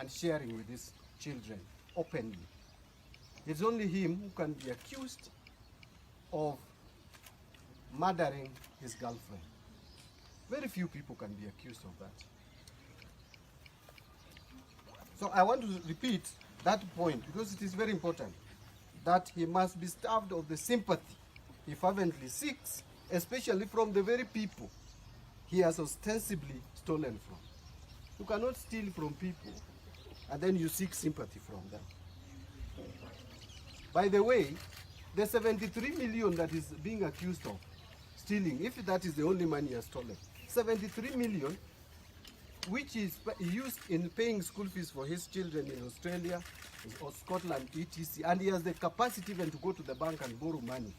sharing with his children openly. It's only him who can be accused of murdering his girlfriend. Very few people can be accused of that. So I want to repeat that point because it is very important that he must be starved of the sympathy he fervently seeks, especially from the very people he has ostensibly stolen from. You cannot steal from people and then you seek sympathy from them. By the way, the 73 million that is being accused of stealing, if that is the only money he has stolen, 73 million, which is used in paying school fees for his children in Australia or Scotland, etc. And he has the capacity even to go to the bank and borrow money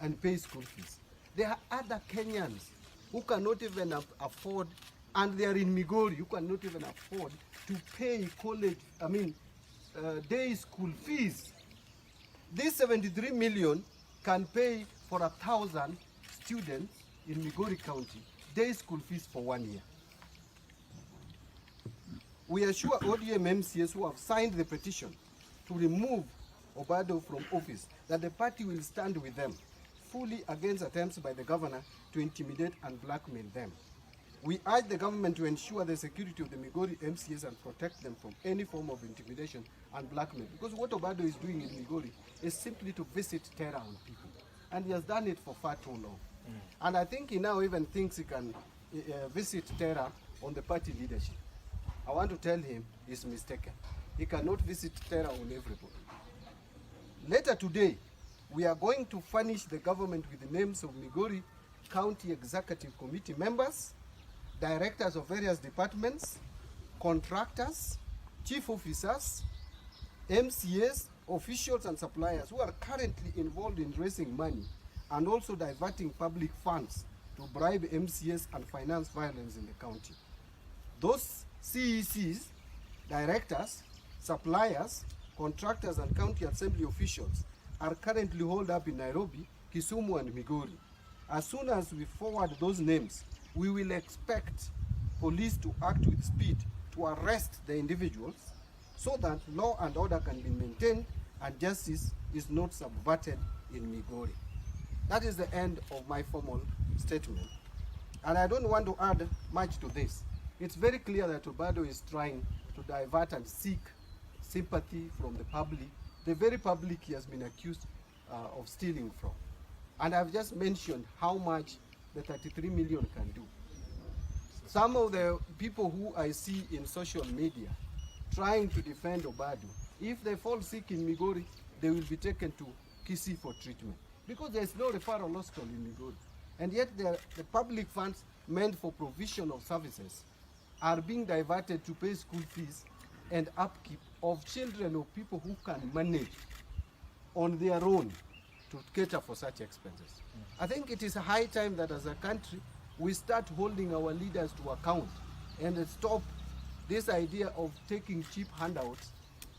and pay school fees. There are other Kenyans who cannot even afford, and they are in Migori, who cannot even afford to pay day school fees. This 73 million can pay for 1,000 students in Migori County day school fees for 1 year. We assure ODM MCS who have signed the petition to remove Obado from office that the party will stand with them fully against attempts by the governor to intimidate and blackmail them. We urge the government to ensure the security of the Migori MCS and protect them from any form of intimidation and blackmail. Because what Obado is doing in Migori is simply to visit terror on people. And he has done it for far too long. And I think he now even thinks he can visit terror on the party leadership. I want to tell him he's mistaken. He cannot visit terror on everybody. Later today, we are going to furnish the government with the names of Migori County Executive Committee members, directors of various departments, contractors, chief officers, MCAs, officials and suppliers who are currently involved in raising money and also diverting public funds to bribe MCAs and finance violence in the county. Those CECs, directors, suppliers, contractors and county assembly officials are currently holed up in Nairobi, Kisumu and Migori. As soon as we forward those names, we will expect police to act with speed to arrest the individuals so that law and order can be maintained and justice is not subverted in Migori. That is the end of my formal statement. And I don't want to add much to this. It's very clear that Obado is trying to divert and seek sympathy from the public, the very public he has been accused of stealing from. And I've just mentioned how much the 33 million can do. Some of the people who I see in social media trying to defend Obado, if they fall sick in Migori, they will be taken to Kisii for treatment. Because there is no referral hospital in Migori. And yet the public funds meant for provision of services are being diverted to pay school fees and upkeep of children of people who can manage on their own to cater for such expenses. I think it is high time that as a country we start holding our leaders to account and stop this idea of taking cheap handouts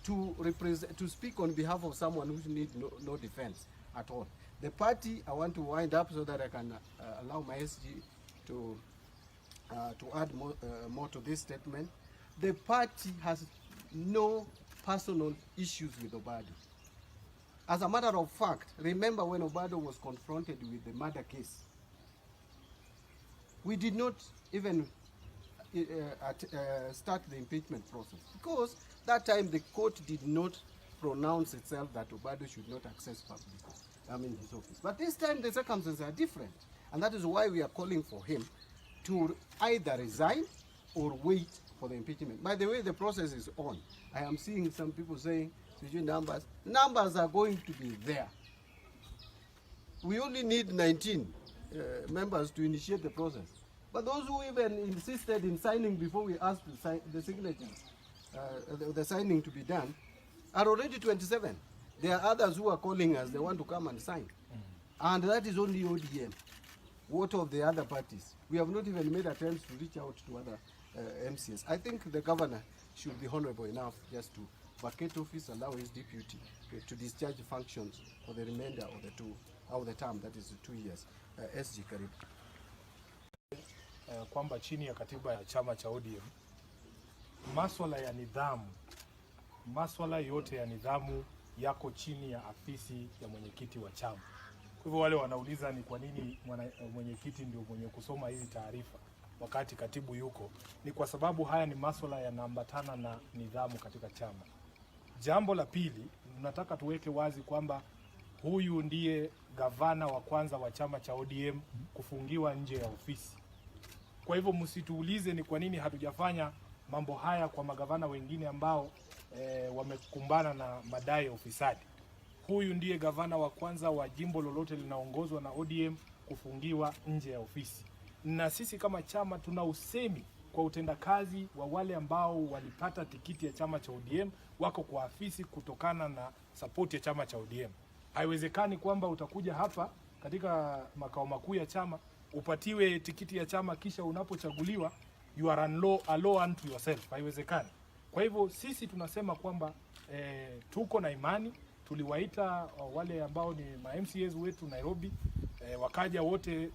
to speak on behalf of someone who needs no defense at all. The party, I want to wind up so that I can allow my SG to add more to this statement. The party has no personal issues with Obado. As a matter of fact, remember when Obado was confronted with the murder case, we did not even start the impeachment process because that time the court did not pronounce itself that Obado should not access his office. But this time the circumstances are different, and that is why we are calling for him to either resign or wait for the impeachment. By the way, the process is on. I am seeing some people saying numbers are going to be there. We only need 19 members to initiate the process. But those who even insisted in signing before we asked the signatures, the signing to be done, are already 27. There are others who are calling us, they want to come and sign. And that is only ODM. What of the other parties? We have not even made attempts to reach out to other MCs. I think the governor should be honorable enough just to vacate office, allow his deputy to discharge functions for the remainder of the term, that is 2 years. SG karibu. Kwamba chini ya katiba ya chama cha ODM Maswala ya nidhamu, maswala yote ya nidhamu yako chini ya afisi ya mwenyekiti wa chama. Kwa hivyo wale wanauliza ni kwa nini mwenyekiti ndio mwenye kusoma hizi taarifa wakati katibu yuko, ni kwa sababu haya ni maswala yanaambatana na nidhamu katika chama. Jambo la pili, tunataka tuweke wazi kwamba huyu ndiye gavana wa kwanza wa chama cha ODM kufungiwa nje ya ofisi. Kwa hivyo msituulize ni kwa nini hatujafanya mambo haya kwa magavana wengine ambao wamekumbana na madai ya ufisadi. Huyu ndiye gavana wa kwanza wa jimbo lolote linaongozwa na ODM kufungiwa nje ya ofisi. Na sisi kama chama tuna usemi kwa utendakazi wa wale ambao walipata tikiti ya chama cha ODM wako kwa afisi kutokana na support ya chama cha ODM. Haiwezekani kwamba utakuja hapa katika makao makuu ya chama upatiwe tikiti ya chama kisha unapochaguliwa you are a law unto yourself. Haiwezekani. Kwa hivyo sisi tunasema kwamba tuko na imani. Tuliwaita wale ambao ni ma-MCAs wetu Nairobi, wakaja wote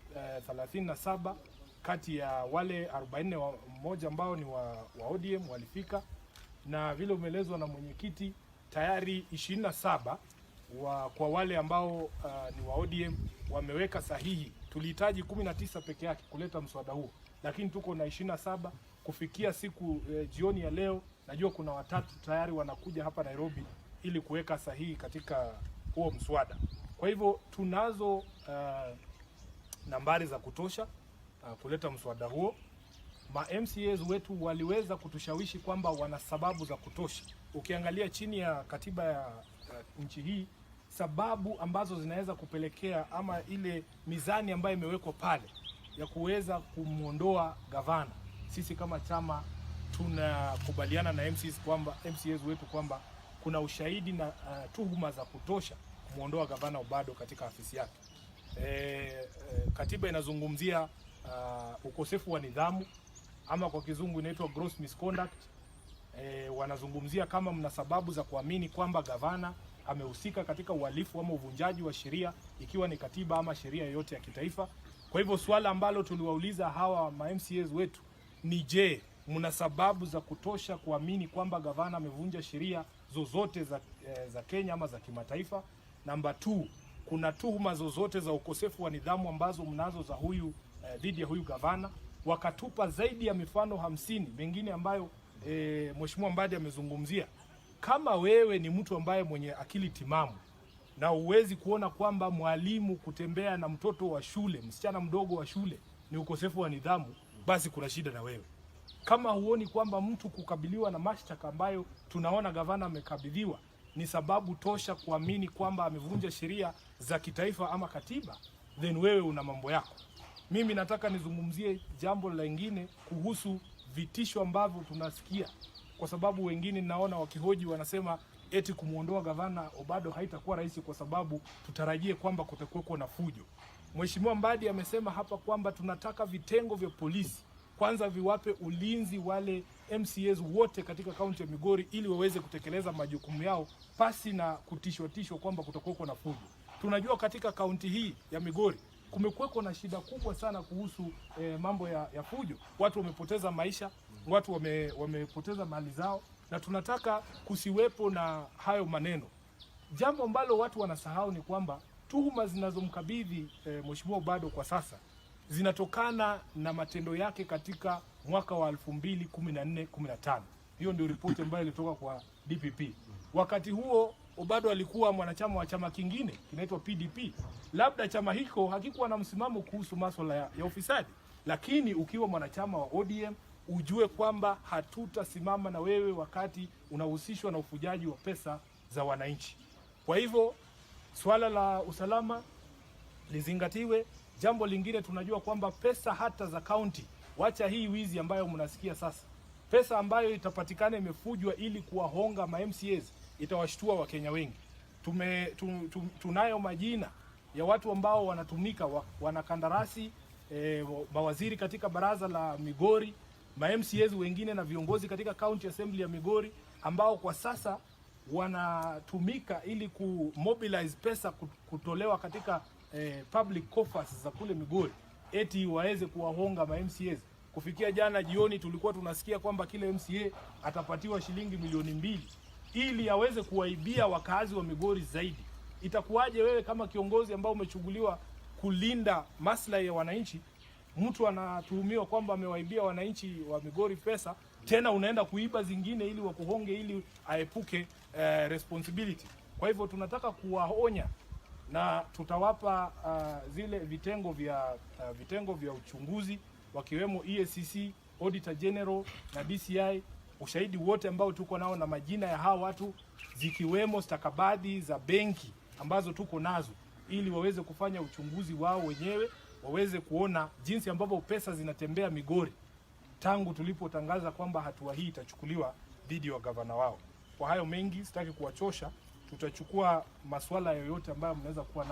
37 kati ya wale 41 ambao ni wa ODM walifika, na vile umeelezwa na mwenyekiti tayari 27 kwa wale ambao ni wa ODM wameweka sahihi. Tulihitaji 19 peke yake kuleta mswada huo, lakini tuko na 27 kufikia siku jioni ya leo. Najua kuna watatu tayari wanakuja hapa Nairobi ili kuweka sahihi katika huo mswada. Kwa hivyo tunazo nambari za kutosha kuleta mswada huo. Ma-MCAs wetu waliweza kutushawishi kwamba wana sababu za kutosha. Ukiangalia chini ya katiba ya nchi hii, sababu ambazo zinaweza kupelekea ama ile mizani ambayo imewekwa pale ya kuweza kumuondoa gavana, sisi kama chama tunakubaliana na MCAs wetu kwamba kuna ushahidi na tuhuma za kutosha kumuondoa gavana Obado katika afisi yake. Katiba inazungumzia ukosefu wa nidhamu ama kwa kizungu inaitwa gross misconduct. Wanazungumzia kama mna sababu za kuamini kwamba gavana amehusika katika uhalifu ama uvunjaji wa sheria, ikiwa ni katiba ama sheria yoyote ya kitaifa. Kwa hivyo swala ambalo tuliwauliza hawa ma-MCAs wetu ni je, mna sababu za kutosha kuamini kwamba gavana amevunja sheria zozote za Kenya ama za kimataifa? Namba 2, kuna tuhuma zozote za ukosefu wa nidhamu ambazo mnazo za huyu dhidi ya huyu gavana? Wakatupa zaidi ya mifano 50 mengine ambayo Mheshimiwa Mbadi amezungumzia. Kama wewe ni mtu ambaye mwenye akili timamu na uwezi kuona kwamba mwalimu kutembea na mtoto wa shule, msichana mdogo wa shule, ni ukosefu wa nidhamu, basi kuna shida na wewe. Kama huoni kwamba mtu kukabiliwa na mashtaka ambayo tunaona gavana amekabidhiwa ni sababu tosha kuamini kwamba amevunja sheria za kitaifa ama katiba, then wewe una mambo yako. Mimi nataka nizungumzie jambo lingine kuhusu vitisho ambavyo tunasikia, kwa sababu wengine naona wakihoji wanasema eti kumuondoa gavana Obado haitakuwa rahisi kwa sababu tutarajie kwamba kutakuwa na fujo. Mheshimiwa Mbadi amesema hapa kwamba tunataka vitengo vya polisi kwanza viwape ulinzi wale MCAs wote katika kaunti ya Migori ili waweze kutekeleza majukumu yao pasi na kutishwa kwamba kutakuwa na fujo. Tunajua katika kaunti hii ya Migori kumekuwa na shida kubwa sana kuhusu mambo ya fujo. Watu wamepoteza maisha, watu wamepoteza mali zao, na tunataka kusiwepo na hayo maneno. Jambo ambalo watu wanasahau ni kwamba tuhuma zinazomkabidhi Mheshimiwa Obado kwa sasa zinatokana na matendo yake katika mwaka wa 2014-15. Hiyo ndio ripoti ambayo ilitoka kwa DPP. Wakati huo Obado alikuwa mwanachama wa chama kingine kinaitwa PDP. Labda chama hiko hakikuwa na msimamo kuhusu masuala ya ufisadi, lakini ukiwa mwanachama wa ODM ujue kwamba hatutasimama na wewe wakati unahusishwa na ufujaji wa pesa za wananchi. Kwa hivyo swala la usalama lizingatiwe. Jambo lingine, tunajua kwamba pesa hata za kaunti, wacha hii wizi ambayo mnasikia sasa, pesa ambayo itapatikana imefujwa ili kuwahonga ma-MCAs itawashtua Wakenya wengi. Tunayo majina ya watu ambao wanatumika, wanakandarasi, mawaziri katika baraza la Migori, ma-MCAs wengine na viongozi katika county assembly ya Migori ambao kwa sasa wanatumika ili kumobilize pesa kutolewa katika public coffers za kule Migori eti waweze kuwahonga ma-MCAs. Kufikia jana jioni tulikuwa tunasikia kwamba kile MCA atapatiwa shilingi milioni 2 ili aweze kuwaibia wakazi wa Migori zaidi. Itakuwaje wewe kama kiongozi ambao umechuguliwa kulinda maslahi ya wananchi, mtu anatuhumiwa kwamba amewaibia wananchi wa Migori pesa, tena unaenda kuiba zingine ili wakuhonge ili aepuke responsibility. Kwa hivyo tunataka kuwaonya na tutawapa zile vitengo vya uchunguzi wakiwemo EACC, Auditor General na DCI, ushahidi wote ambao tuko nao na majina ya hawa watu, zikiwemo stakabadhi za benki ambazo tuko nazo, ili waweze kufanya uchunguzi wao wenyewe, waweze kuona jinsi ambavyo pesa zinatembea Migori tangu tulipotangaza kwamba hatua hii itachukuliwa dhidi ya gavana wao. Kwa hayo mengi sitaki kuwachosha, tutachukua masuala yoyote ambayo mnaweza kuwa